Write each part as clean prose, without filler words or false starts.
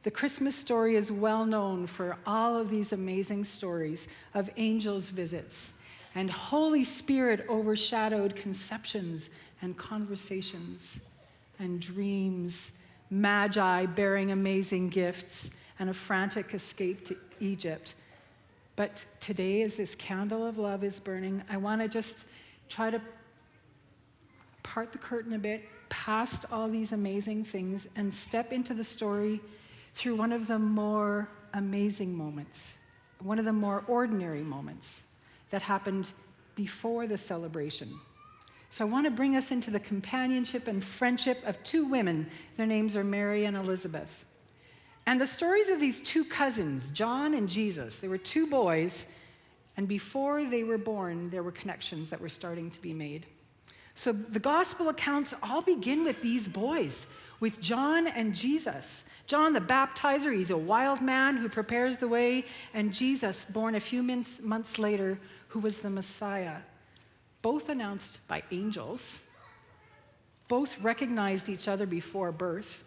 The Christmas story is well known for all of these amazing stories of angels' visits, and Holy Spirit overshadowed conceptions and conversations and dreams, magi bearing amazing gifts, and a frantic escape to Egypt. But today, as this candle of love is burning, I want to just try to part the curtain a bit, past all these amazing things, and step into the story through one of the more amazing moments, one of the more ordinary moments that happened before the celebration. So I want to bring us into the companionship and friendship of two women. Their names are Mary and Elizabeth. And the stories of these two cousins, John and Jesus, they were two boys, and before they were born, there were connections that were starting to be made. So the gospel accounts all begin with these boys, with John and Jesus. John the baptizer, he's a wild man who prepares the way, and Jesus, born a few months later, who was the Messiah. Both announced by angels, both recognized each other before birth.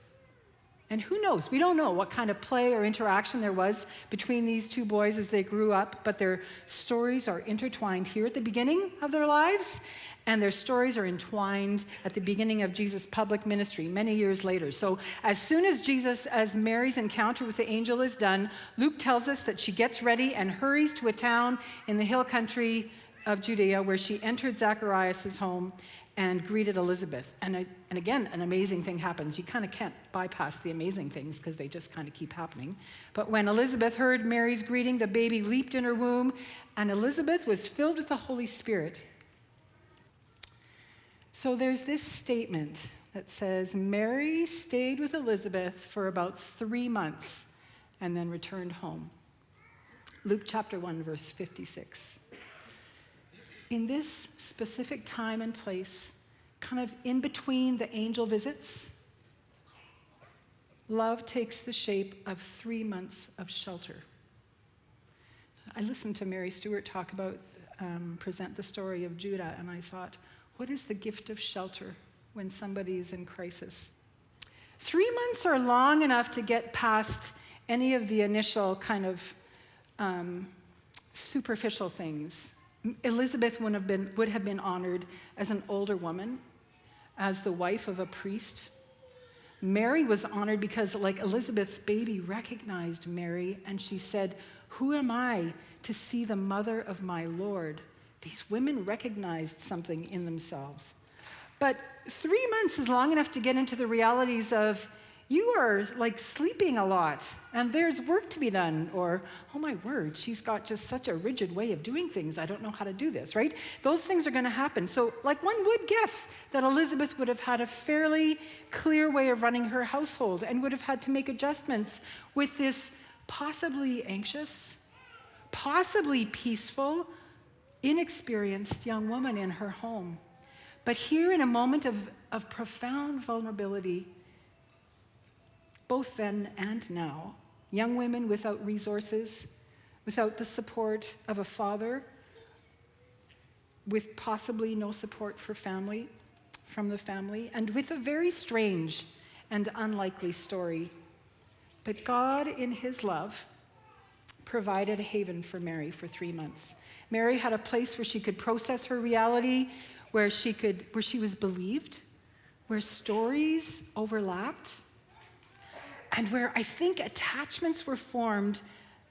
And who knows, we don't know what kind of play or interaction there was between these two boys as they grew up, but their stories are intertwined here at the beginning of their lives, and their stories are entwined at the beginning of Jesus' public ministry many years later. So as soon as Mary's encounter with the angel is done, Luke tells us that she gets ready and hurries to a town in the hill country of Judea where she entered Zacharias' home and greeted Elizabeth. And again, an amazing thing happens. You kind of can't bypass the amazing things because they just kind of keep happening. But when Elizabeth heard Mary's greeting, the baby leaped in her womb, and Elizabeth was filled with the Holy Spirit. So there's this statement that says, Mary stayed with Elizabeth for about 3 months and then returned home. Luke chapter 1, verse 56. In this specific time and place, kind of in between the angel visits, love takes the shape of 3 months of shelter. I listened to Mary Stewart talk about, present the story of Judah, and I thought, what is the gift of shelter when somebody is in crisis? 3 months are long enough to get past any of the initial kind of superficial things. Elizabeth would have been honored as an older woman, as the wife of a priest. Mary was honored because, like Elizabeth's baby, recognized Mary, and she said, "Who am I to see the mother of my Lord?" These women recognized something in themselves. But 3 months is long enough to get into the realities of, you are like sleeping a lot, and there's work to be done, or, oh my word, she's got just such a rigid way of doing things, I don't know how to do this, right? Those things are going to happen. So like one would guess that Elizabeth would have had a fairly clear way of running her household and would have had to make adjustments with this possibly anxious, possibly peaceful, inexperienced young woman in her home. But here in a moment of profound vulnerability, both then and now, young women without resources, without the support of a father, with possibly no support from the family, and with a very strange and unlikely story. But God, in his love, provided a haven for Mary for 3 months. Mary had a place where she could process her reality, where she was believed, where stories overlapped, and where I think attachments were formed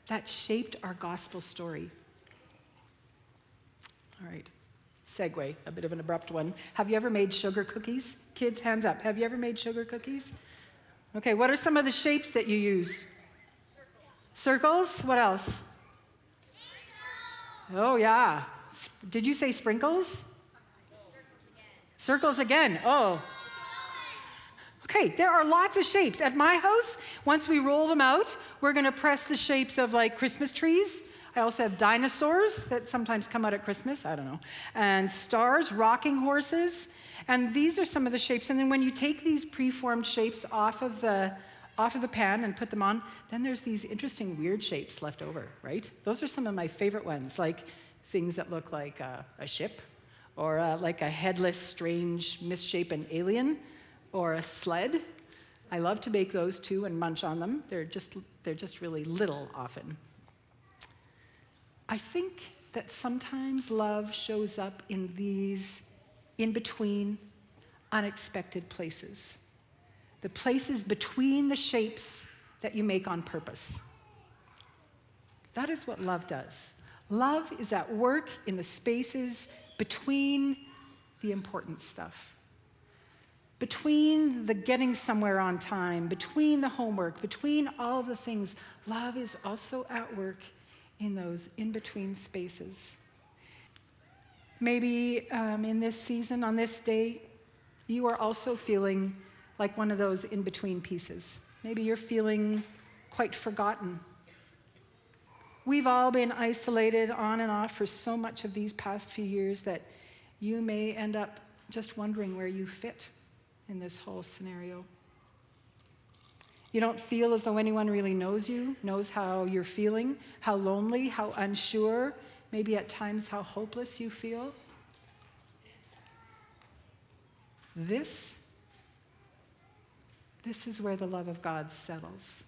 that shaped our gospel story. All right, segue, a bit of an abrupt one. Have you ever made sugar cookies? Kids, hands up. Have you ever made sugar cookies? Okay, what are some of the shapes that you use? Circles? What else? Oh, yeah. Did you say sprinkles? Circles again. Oh. Okay, there are lots of shapes. At my house, once we roll them out, we're going to press the shapes of like Christmas trees. I also have dinosaurs that sometimes come out at Christmas, I don't know, and stars, rocking horses, and these are some of the shapes. And then when you take these preformed shapes off of the pan and put them on, then there's these interesting weird shapes left over, right? Those are some of my favorite ones, like things that look like a ship, or like a headless, strange, misshapen alien, or a sled. I love to bake those too and munch on them. They're just really little often. I think that sometimes love shows up in these in-between, unexpected places. The places between the shapes that you make on purpose. That is what love does. Love is at work in the spaces between the important stuff. Between the getting somewhere on time, between the homework, between all the things, love is also at work in those in-between spaces. Maybe in this season, on this day, you are also feeling like one of those in-between pieces. Maybe you're feeling quite forgotten. We've all been isolated on and off for so much of these past few years that you may end up just wondering where you fit in this whole scenario. You don't feel as though anyone really knows you, knows how you're feeling, how lonely, how unsure, maybe at times how hopeless you feel. This is where the love of God settles.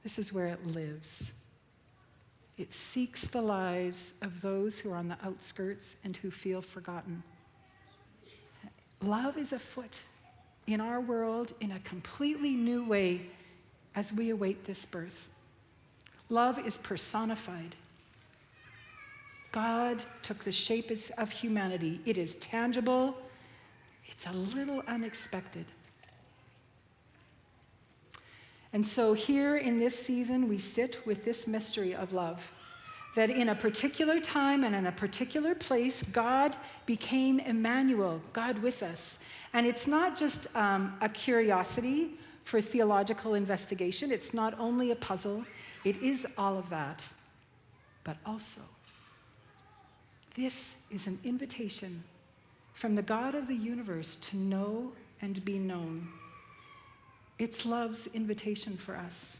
This is where it lives. It seeks the lives of those who are on the outskirts and who feel forgotten. Love is afoot in our world in a completely new way as we await this birth. Love is personified. God took the shape of humanity. It is tangible. It's a little unexpected. And so here in this season, we sit with this mystery of love. That in a particular time and in a particular place, God became Emmanuel, God with us. And it's not just a curiosity for theological investigation. It's not only a puzzle. It is all of that. But also, this is an invitation from the God of the universe to know and be known. It's love's invitation for us.